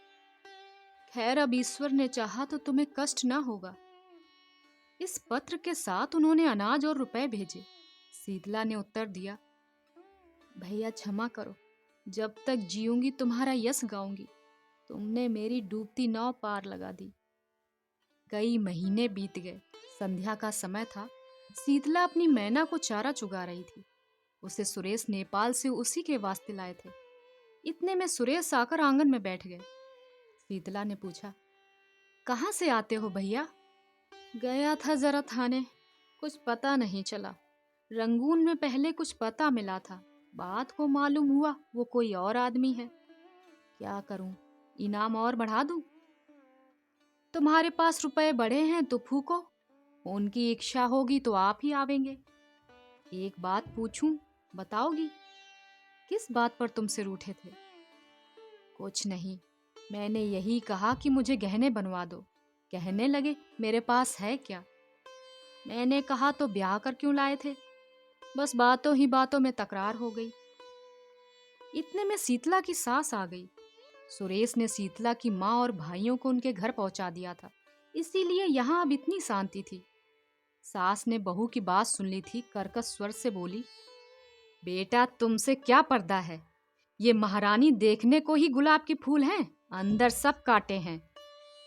खैर, अब ईश्वर ने चाहा तो तुम्हें कष्ट ना होगा। इस पत्र के साथ उन्होंने अनाज और रुपए भेजे। शीतला ने उत्तर दिया, भैया क्षमा करो, जब तक जीऊंगी तुम्हारा यश गाऊंगी। तुमने मेरी डूबती नाव पार लगा दी। कई महीने बीत गए। संध्या का समय था। शीतला अपनी मैना को चारा चुगा रही थी। उसे सुरेश नेपाल से उसी के वास्ते लाए थे। इतने में सुरेश आकर आंगन में बैठ गए। शीतला ने पूछा, कहाँ से आते हो भैया? गया था जरा थाने, कुछ पता नहीं चला। रंगून में पहले कुछ पता मिला था, बात को मालूम हुआ वो कोई और आदमी है। क्या करूं, इनाम और बढ़ा दूं? तुम्हारे पास रुपए बढ़े हैं तो फूको, उनकी इच्छा होगी तो आप ही आवेंगे। एक बात पूछूं, बताओगी? किस बात पर तुमसे रूठे थे? कुछ नहीं, मैंने यही कहा कि मुझे गहने बनवा दो। कहने लगे मेरे पास है क्या। मैंने कहा तो ब्याह कर क्यों लाए थे। बस बातों ही बातों में तकरार हो गई। इतने में शीतला की सास आ गई। सुरेश ने शीतला की माँ और भाइयों को उनके घर पहुंचा दिया था, इसीलिए यहाँ अब इतनी शांति थी। सास ने बहू की बात सुन ली थी। कर्कश स्वर से बोली, बेटा, तुमसे क्या पर्दा है? ये महारानी देखने को ही गुलाब के फूल हैं, अंदर सब कांटे हैं।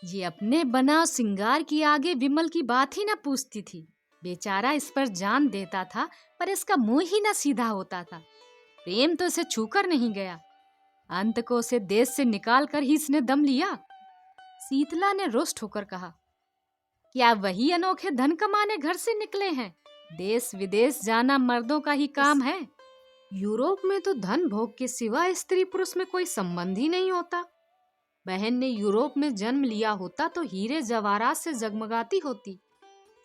ये अपने बना सिंगार की आगे विमल की बात ही न पूछती थी। बेचारा इस पर जान देता था, पर इसका मुंह ही न सीधा होता था। प्रेम तो इसे छूकर नहीं गया, अंत को उसे देश से निकाल कर ही इसने दम लिया। शीतला ने रुष्ट होकर कहा, क्या वही अनोखे धन कमाने घर से निकले हैं? देश विदेश जाना मर्दों का ही काम है। यूरोप में तो धन भोग के सिवा स्त्री पुरुष में कोई संबंध ही नहीं होता। बहन ने यूरोप में जन्म लिया होता तो हीरे जवाहरात से जगमगाती होती।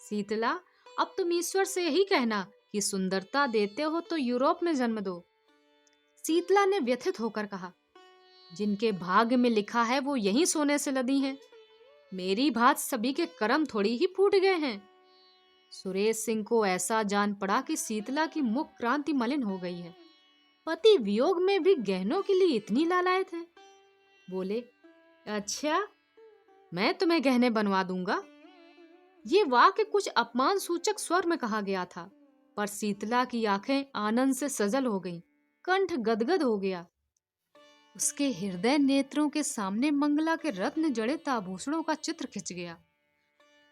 शीतला, अब तुम ईश्वर से यही कहना कि सुंदरता देते हो तो यूरोप में जन्म दो। शीतला ने व्यथित होकर कहा, जिनके भाग्य में लिखा है वो यही सोने से लदी हैं। मेरी भांति सभी के कर्म थोड़ी ही फूट गए हैं। सुरेश सिंह को ऐसा जान पड़ा कि शीतला की मुख क्रांति मलिन हो गई है। पति वियोग में भी गहनों के लिए इतनी लालायत है। बोले, अच्छा, मैं तुम्हें गहने बनवा दूंगा। ये वाक्य कुछ अपमान सूचक स्वर में कहा गया था, पर शीतला की आंखें आनंद से सजल हो गईं, कंठ गदगद हो गया। उसके हृदय नेत्रों के सामने मंगला के रत्न जड़ित आभूषणों का चित्र खिंच गया।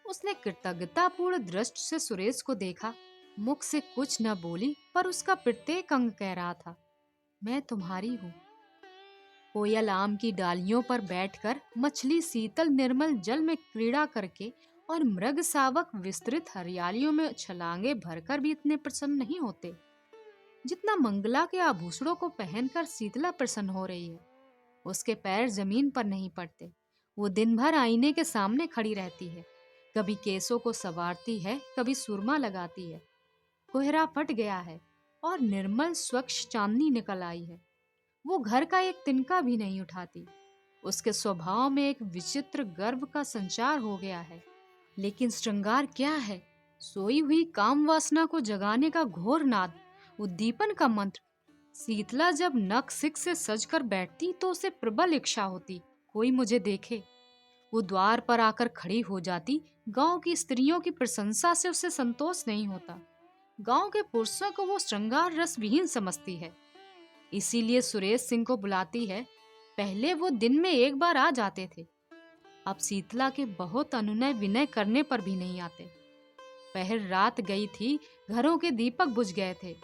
उसने कृतज्ञतापूर्ण दृष्टि से सुरेश को देखा। मुख से कुछ न बोली, पर उसका प्रत्येक अंग कह रहा था, मैं तुम्हारी हूँ। कोयल आम की डालियों पर बैठकर, मछली शीतल निर्मल जल में क्रीड़ा करके और मृग शावक विस्तृत हरियालियों में छलांगे भरकर भी इतने प्रसन्न नहीं होते जितना मंगला के आभूषणों को पहनकर शीतला प्रसन्न हो रही है। उसके पैर जमीन पर नहीं पड़ते। वो दिन भर आईने के सामने खड़ी रहती है, कभी केसों को संवारती है, कभी सुरमा लगाती है। कोहरा फट गया है और निर्मल स्वच्छ चांदनी निकल आई है। वो घर का एक तिनका भी नहीं उठाती। उसके स्वभाव में एक विचित्र गर्व का संचार हो गया है। लेकिन श्रृंगार क्या है? सोई हुई काम वासना को जगाने का घोर नाद, उद्दीपन का मंत्र। शीतला जब नख सिक से सजकर बैठती तो उसे प्रबल इच्छा होती, कोई मुझे देखे। वो द्वार पर आकर खड़ी हो जाती। गांव की स्त्रियों की प्रशंसा से उसे संतोष नहीं होता। गांव के पुरुषों को वो श्रृंगार रस विहीन समझती है, इसीलिए सुरेश सिंह को बुलाती है। पहले वो दिन में एक बार आ जाते थे, अब शीतला के बहुत अनुनय विनय करने पर भी नहीं आते। पहर रात गई थी, घरों के दीपक बुझ गए थे।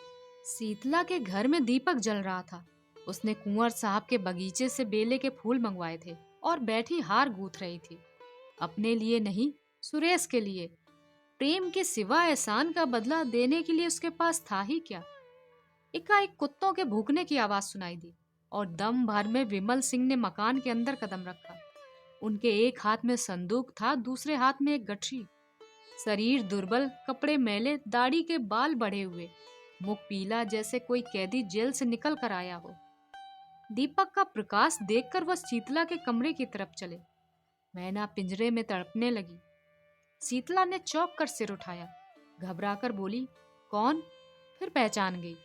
शीतला के घर में दीपक जल रहा था। उसने कुंवर साहब के बगीचे से बेले के फूल मंगवाए थे और बैठी हार गूंथ रही थी। अपने लिए नहीं, सुरेश के लिए। प्रेम के सिवा एहसान का बदला देने के लिए उसके पास था ही क्या। एकाएक कुत्तों के भूखने की आवाज सुनाई दी और दम भर में विमल सिंह ने मकान के अंदर कदम रखा। उनके एक हाथ में संदूक था, दूसरे हाथ में एक गठरी। शरीर दुर्बल, कपड़े मैले, दाढ़ी के बाल बढ़े हुए, मुख पीला जैसे कोई कैदी जेल से निकल कर आया हो। दीपक का प्रकाश देखकर वह शीतला के कमरे की तरफ चले। मैना पिंजरे में तड़पने लगी। शीतला ने चौंक कर सिर उठाया, घबराकर बोली, कौन? फिर पहचान गई।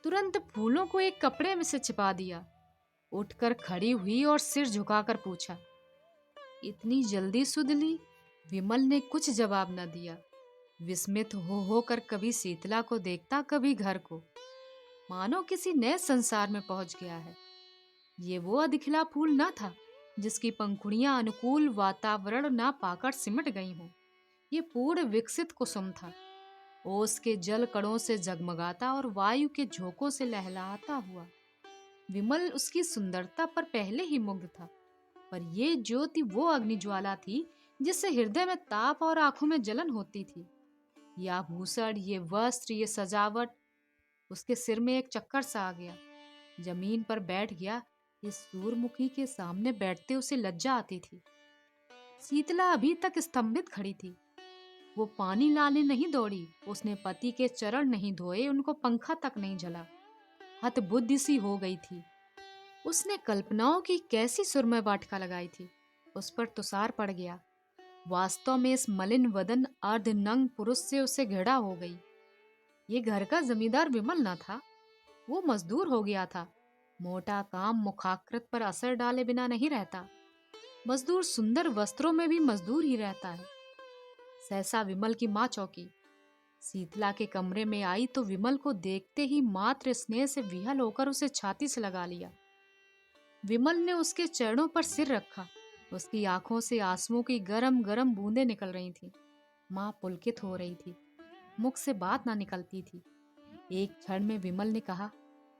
तुरंत फूलों को एक कपड़े में से छिपा दिया। उठकर खड़ी हुई और सिर झुकाकर पूछा, इतनी जल्दी सुध ली? विमल ने कुछ जवाब न दिया। विस्मित होकर कभी शीतला को देखता, कभी घर को, मानो किसी नए संसार में पहुंच गया है। ये वो अधखिला फूल न था जिसकी पंखुड़ियां अनुकूल वातावरण ना पाकर सिमट गई हों। ये पूर्ण विकसित कुसुम था, ओस के जल कणों से जगमगाता और वायु के झोंकों से लहलहाता हुआ। विमल उसकी सुंदरता पर पहले ही मुग्ध था, पर ये ज्योति वो अग्निज्वाला थी जिससे हृदय में ताप और आंखों में जलन होती थी। ये आभूषण, ये वस्त्र, ये सजावट। उसके सिर में एक चक्कर सा आ गया, जमीन पर बैठ गया। इस सूर्यमुखी के सामने बैठते उसे लज्जा आती थी। शीतला अभी तक स्तंभित खड़ी थी। वो पानी लाने नहीं दौड़ी, उसने पति के चरण नहीं धोए, उनको पंखा तक नहीं झला। हतबुद्धि सी हो गई थी। उसने कल्पनाओं की कैसी सुरमय वाटिका लगाई थी, उस पर तुषार पड़ गया। वास्तव में इस मलिन वदन अर्धनंग पुरुष से उसे घृणा हो गई। ये घर का जमींदार विमल न था, वो मजदूर हो गया था। मोटा काम मुखाकृत पर असर डाले बिना नहीं रहता। मजदूर सुंदर वस्त्रों में भी मजदूर ही रहता है। सहसा विमल की माँ चौंकी। शीतला के कमरे में आई तो विमल को देखते ही मात्र स्नेह से विहल होकर उसे छाती से लगा लिया। विमल ने उसके चरणों पर सिर रखा। उसकी आंखों से आंसुओं की गरम गरम बूंदें निकल रही थी। माँ पुलकित हो रही थी, मुख से बात ना निकलती थी। एक क्षण में विमल ने कहा,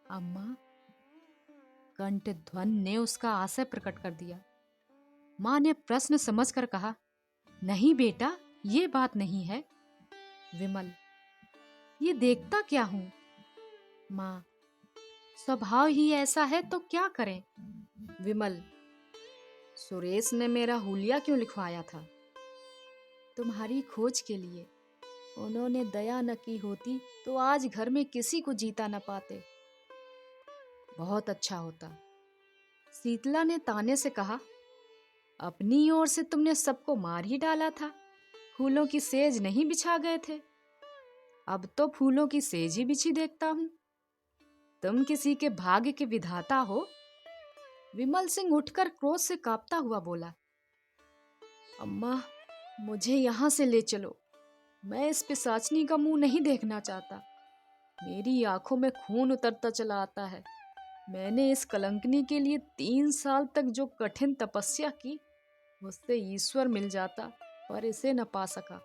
अम्मा। कंठ ध्वन ने उसका आशय प्रकट कर दिया। माँ ने प्रश्न समझकर कहा, नहीं बेटा, ये बात नहीं है। विमल, ये देखता क्या हूं? माँ, स्वभाव ही ऐसा है तो क्या करें? विमल, सुरेश ने मेरा हुलिया क्यों लिखवाया था? तुम्हारी खोज के लिए। उन्होंने दया न की होती तो आज घर में किसी को जीता न पाते। बहुत अच्छा होता। शीतला ने ताने से कहा, अपनी ओर से तुमने सबको मार ही डाला था, फूलों की सेज नहीं बिछा गए थे। अब तो फूलों की सेज ही बिछी देखता हूं। तुम किसी के भाग्य के विधाता हो। विमल सिंह उठकर क्रोध से कांपता हुआ बोला, अम्मा, मुझे यहां से ले चलो। मैं इस पिशाचनी का मुंह नहीं देखना चाहता। मेरी आंखों में खून उतरता चला आता है। मैंने इस कलंकनी के लिए 3 साल तक जो कठिन तपस्या की, उससे ईश्वर मिल जाता, पर इसे न पा सका।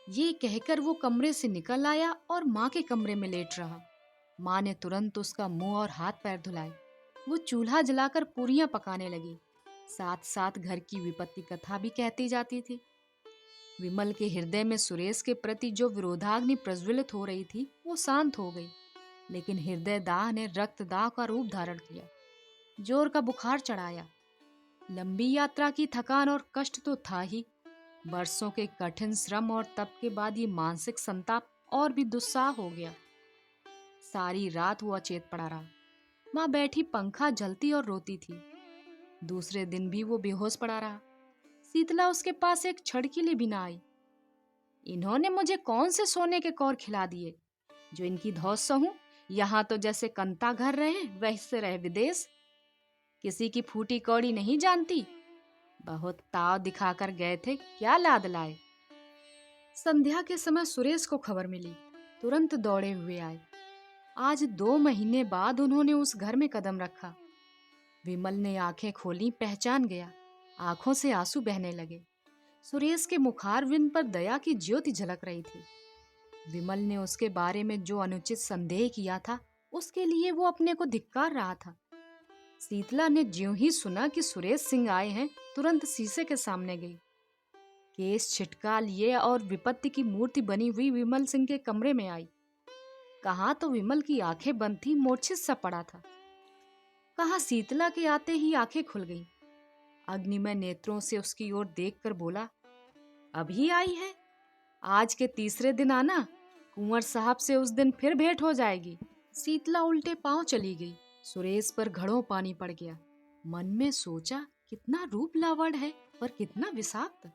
ये कहकर वो कमरे से निकल आया और माँ के कमरे में लेट रहा। माँ ने तुरंत उसका मुंह और हाथ पैर धुलाए। वो चूल्हा जलाकर पूरियां पकाने लगी, साथ साथ घर की विपत्ति कथा भी कहती जाती थी। विमल के हृदय में सुरेश के प्रति जो विरोधाग्नि प्रज्वलित हो रही थी, वो शांत हो गई, लेकिन हृदय दाह ने रक्त दाह का रूप धारण किया। जोर का बुखार चढ़ाया। लंबी यात्रा की थकान और कष्ट तो था ही, बरसों के कठिन श्रम और तप के बाद ये मानसिक संताप और भी दुस्साह हो गया। सारी रात वो अचेत पड़ा रहा। माँ बैठी पंखा झलती और रोती थी। दूसरे दिन भी वो बेहोश पड़ा रहा। शीतला उसके पास एक क्षण के लिए भी ना आई। इन्होंने मुझे कौन से सोने के कौर खिला दिए जो इनकी धौस सहूं? यहाँ तो जैसे कंता घर रहे वैसे रहे विदेश। किसी की फूटी कौड़ी नहीं जानती। बहुत ताव दिखाकर गए थे, क्या लाद लाए। संध्या के समय सुरेश को खबर मिली, तुरंत दौड़े हुए आए। आज 2 महीने बाद उन्होंने उस घर में कदम रखा। विमल ने आंखें खोली, पहचान गया। आंखों से आंसू बहने लगे। सुरेश के मुखारविंद पर दया की ज्योति झलक रही थी। विमल ने उसके बारे में जो अनुचित संदेह किया था, उसके लिए वो अपने को धिक्कार रहा था। शीतला ने ज्यों ही सुना कि सुरेश सिंह आए हैं, तुरंत शीशे के सामने गई। केस छिटका लिए और विपत्ति की मूर्ति बनी हुई विमल सिंह के कमरे में आई। कहाँ तो विमल की आंखें बंद थी, मूर्छित सा पड़ा था। कहाँ शीतला के आते ही आंखें खुल गईं। अग्निमय नेत्रों से उसकी ओर देखकर बोला, अभी आई है? आज के तीसरे दिन आना, कुंवर साहब से उस दिन फिर भेंट हो जाएगी। शीतला उल्टे पांव चली गई। सुरेश पर घड़ों पानी पड़ गया। मन में सोचा, कितना रूप लावण है, पर कितना विषाक्त।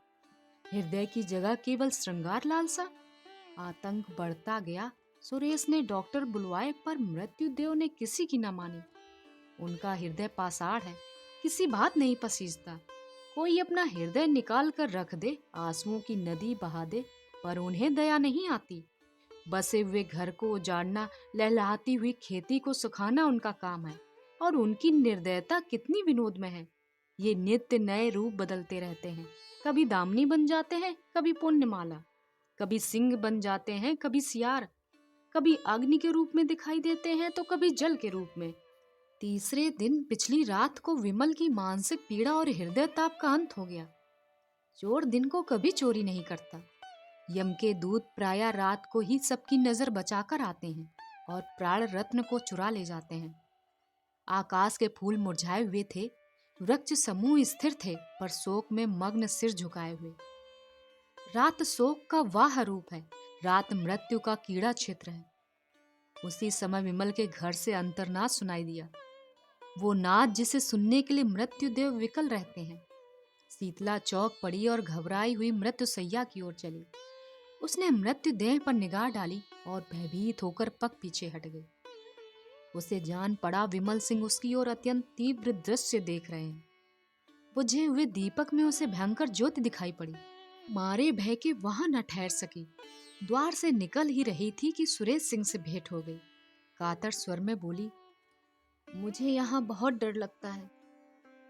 हृदय की जगह केवल श्रृंगार लालसा। आतंक बढ़ता गया। सुरेश ने डॉक्टर बुलवाए पर मृत्युदेव ने किसी की न मानी। उनका हृदय पाषाण है, किसी बात नहीं पसीजता। कोई अपना हृदय निकाल कर रख दे, आंसुओं की नदी बहा दे, पर उन्हें दया नहीं आती। बसे हुए घर को उजाड़ना, लहलहाती हुई खेती को सुखाना उनका काम है। और उनकी निर्दयता कितनी विनोद में है। ये नित्य नए रूप बदलते रहते हैं। कभी दामनी बन जाते हैं, कभी पुण्यमाला, कभी सिंह बन जाते हैं, कभी सियार, कभी अग्नि के रूप में दिखाई देते हैं तो कभी जल के रूप में। तीसरे दिन पिछली रात को विमल की मानसिक पीड़ा और हृदय ताप का अंत हो गया। चोर दिन को कभी चोरी नहीं करता। यम के दूत प्रायः रात को ही सबकी नजर बचाकर आते हैं और प्राण रत्न को चुरा ले जाते हैं। आकाश के फूल मुरझाए हुए थे, वृक्ष समूह स्थिर थे, पर शोक में मग्न सिर झुकाए हुए। रात शोक का वाह रूप है, रात मृत्यु का कीड़ा क्षेत्र है। उसी समय विमल के घर से अंतर्नाद सुनाई दिया, वो नाद जिसे सुनने के लिए मृत्युदेव विकल रहते हैं। शीतला चौक पड़ी और घबराई हुई मृत्युशैया की ओर चली। उसने मृत्युदेह पर निगाह डाली और भयभीत होकर पग पीछे हट गई। उसे जान पड़ा विमल सिंह उसकी ओर अत्यंत तीव्र दृश्य देख रहे हैं। बुझे हुए दीपक में उसे भयंकर ज्योति दिखाई पड़ी। मारे भय के वहां न ठहर सकी। द्वार से निकल ही रही थी कि सुरेश सिंह से भेंट हो गई। कातर स्वर में बोली, मुझे यहाँ बहुत डर लगता है।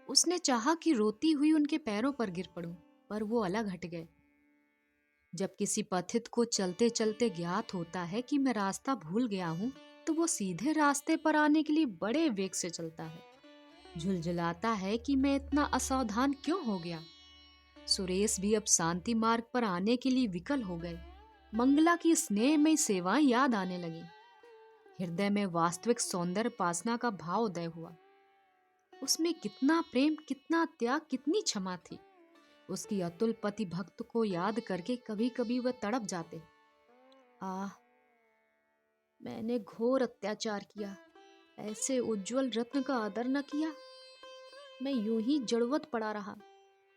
उसने चाहा कि रोती हुई उनके पैरों पर गिर पड़ूं, पर वो अलग हट गए। जब किसी पथित को चलते चलते ज्ञात होता है कि मैं रास्ता भूल गया हूँ, तो वो सीधे रास्ते पर आने के लिए बड़े वेग से चलता है। झुलझुलाता है कि मैं इतना असावधान क्यों हो गया। सुरेश भी अब शांति मार्ग पर आने के लिए विकल हो गए। मंगला की स्नेहमयी सेवाएं याद आने लगी। हृदय में वास्तविक सौंदर्य पासना का भाव उदय हुआ। उसमें कितना प्रेम, कितना त्याग, कितनी क्षमा थी। उसकी अतुल पति भक्त को याद करके कभी कभी वह तड़प जाते। आह, मैंने घोर अत्याचार किया, ऐसे उज्जवल रत्न का आदर न किया। मैं यूं ही जड़वत पड़ा रहा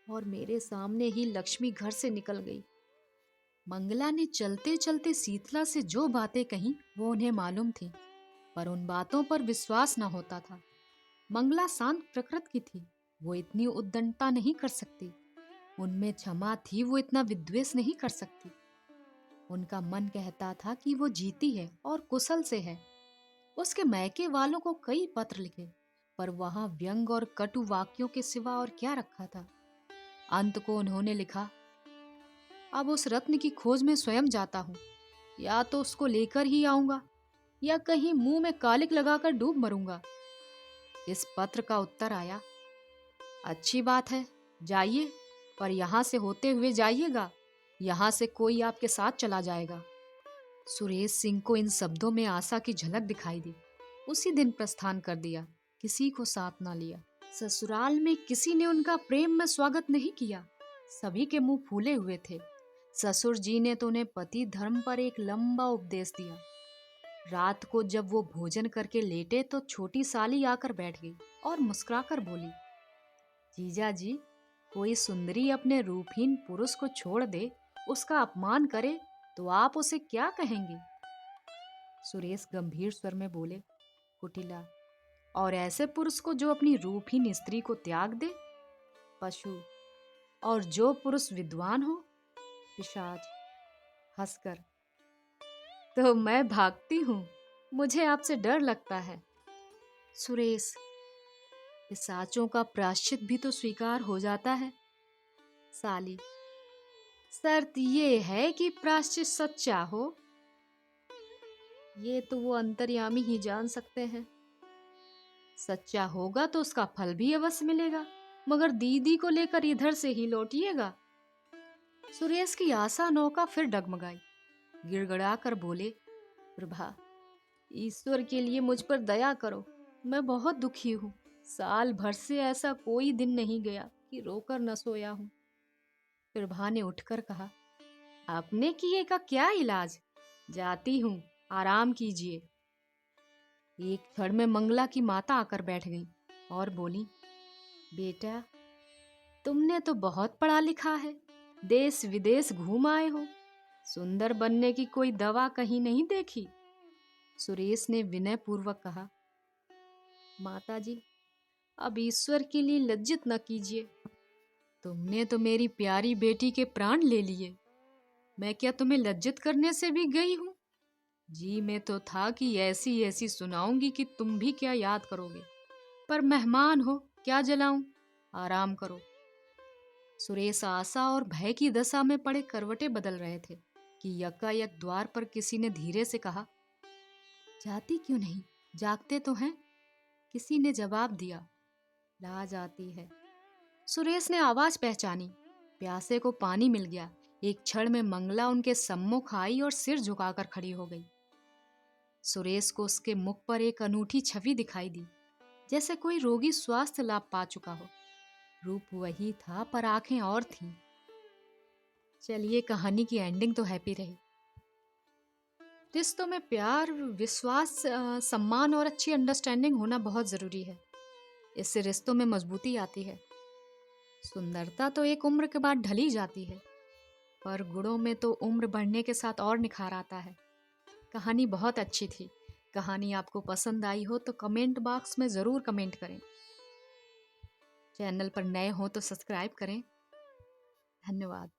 और मेरे सामने ही लक्ष्मी घर से निकल गई। मंगला ने चलते चलते शीतला से जो बातें कही वो उन्हें मालूम थी, पर उन बातों पर विश्वास न होता था। मंगला शांत प्रकृति की थी, वो इतनी उद्दंडता नहीं कर सकती। उनमें क्षमा थी, वो इतना विद्वेष नहीं कर सकती। उनका मन कहता था कि वो जीती है और कुशल से है। उसके मैके वालों को कई पत्र लिखे, पर वहां व्यंग और कटु वाक्यों के सिवा और क्या रखा था। अंत को उन्होंने लिखा, अब उस रत्न की खोज में स्वयं जाता हूँ। या तो उसको लेकर ही आऊंगा या कहीं मुंह में कालिक लगाकर डूब मरूंगा। इस पत्र का उत्तर आया, अच्छी बात है, जाइए, पर यहां से होते हुए जाइएगा। यहां से कोई आपके साथ चला जाएगा। सुरेश सिंह को इन शब्दों में आशा की झलक दिखाई दी। उसी दिन प्रस्थान कर दिया, किसी को साथ ना लिया। ससुराल में किसी ने उनका प्रेम में स्वागत नहीं किया। सभी के मुंह फूले हुए थे। ससुर जी ने तो उन्हें पति धर्म पर एक लंबा उपदेश दिया। रात को जब वो भोजन करके लेटे तो छोटी साली आकर बैठ गई और मुस्कुराकर बोली, जीजा जी, कोई सुंदरी अपने रूपहीन पुरुष को छोड़ दे, उसका अपमान करे तो आप उसे क्या कहेंगे? सुरेश गंभीर स्वर में बोले, कुटिला, और ऐसे पुरुष को जो अपनी रूपहीन स्त्री को त्याग दे, पशु, और जो पुरुष विद्वान हो, पिशाच। हंसकर, तो मैं भागती हूँ, मुझे आपसे डर लगता है। सुरेश, पिशाचों का प्रायश्चित भी तो स्वीकार हो जाता है। साली, शर्त ये है कि प्रायश्चित सच्चा हो। ये तो वो अंतर्यामी ही जान सकते हैं। सच्चा होगा तो उसका फल भी अवश्य मिलेगा, मगर दीदी को लेकर इधर से ही लौटिएगा। सुरेश की आशा नौका फिर डगमगाई। गिड़गड़ा कर बोले, प्रभा, ईश्वर के लिए मुझ पर दया करो, मैं बहुत दुखी हूँ। साल भर से ऐसा कोई दिन नहीं गया कि रोकर न सोया हूँ। प्रभा ने उठकर कहा, आपने किए का क्या इलाज? जाती हूँ, आराम कीजिए। एक क्षण में मंगला की माता आकर बैठ गई और बोली, बेटा, तुमने तो बहुत पढ़ा लिखा है, देश विदेश घूम आए हो, सुंदर बनने की कोई दवा कहीं नहीं देखी। सुरेश ने विनय पूर्वक कहा, माता जी, अब ईश्वर के लिए लज्जित न कीजिए। तुमने तो मेरी प्यारी बेटी के प्राण ले लिए। मैं क्या तुम्हें लज्जित करने से भी गई हूँ? जी में तो था कि ऐसी ऐसी सुनाऊंगी कि तुम भी क्या याद करोगे। पर मेहमान हो, क्या जलाऊं? आराम करो। सुरेश आशा और भय की दशा में पड़े करवटें बदल रहे थे कि यकायक द्वार पर किसी ने धीरे से कहा, जाती क्यों नहीं? जागते तो हैं। किसी ने जवाब दिया, लाज आती है। सुरेश ने आवाज पहचानी। प्यासे को पानी मिल गया। एक क्षण में मंगला उनके सम्मुख आई और सिर झुकाकर खड़ी हो गई। सुरेश को उसके मुख पर एक अनूठी छवि दिखाई दी, जैसे कोई रोगी स्वास्थ्य लाभ पा चुका हो। रूप वही था पर आंखें और थीं। चलिए, कहानी की एंडिंग तो हैप्पी रही। रिश्तों में प्यार, विश्वास, सम्मान और अच्छी अंडरस्टैंडिंग होना बहुत जरूरी है। इससे रिश्तों में मजबूती आती है। सुंदरता तो एक उम्र के बाद ढली जाती है, पर गुणों में तो उम्र बढ़ने के साथ और निखार आता है। कहानी बहुत अच्छी थी। कहानी आपको पसंद आई हो तो कमेंट बॉक्स में ज़रूर कमेंट करें। चैनल पर नए हो तो सब्सक्राइब करें। धन्यवाद।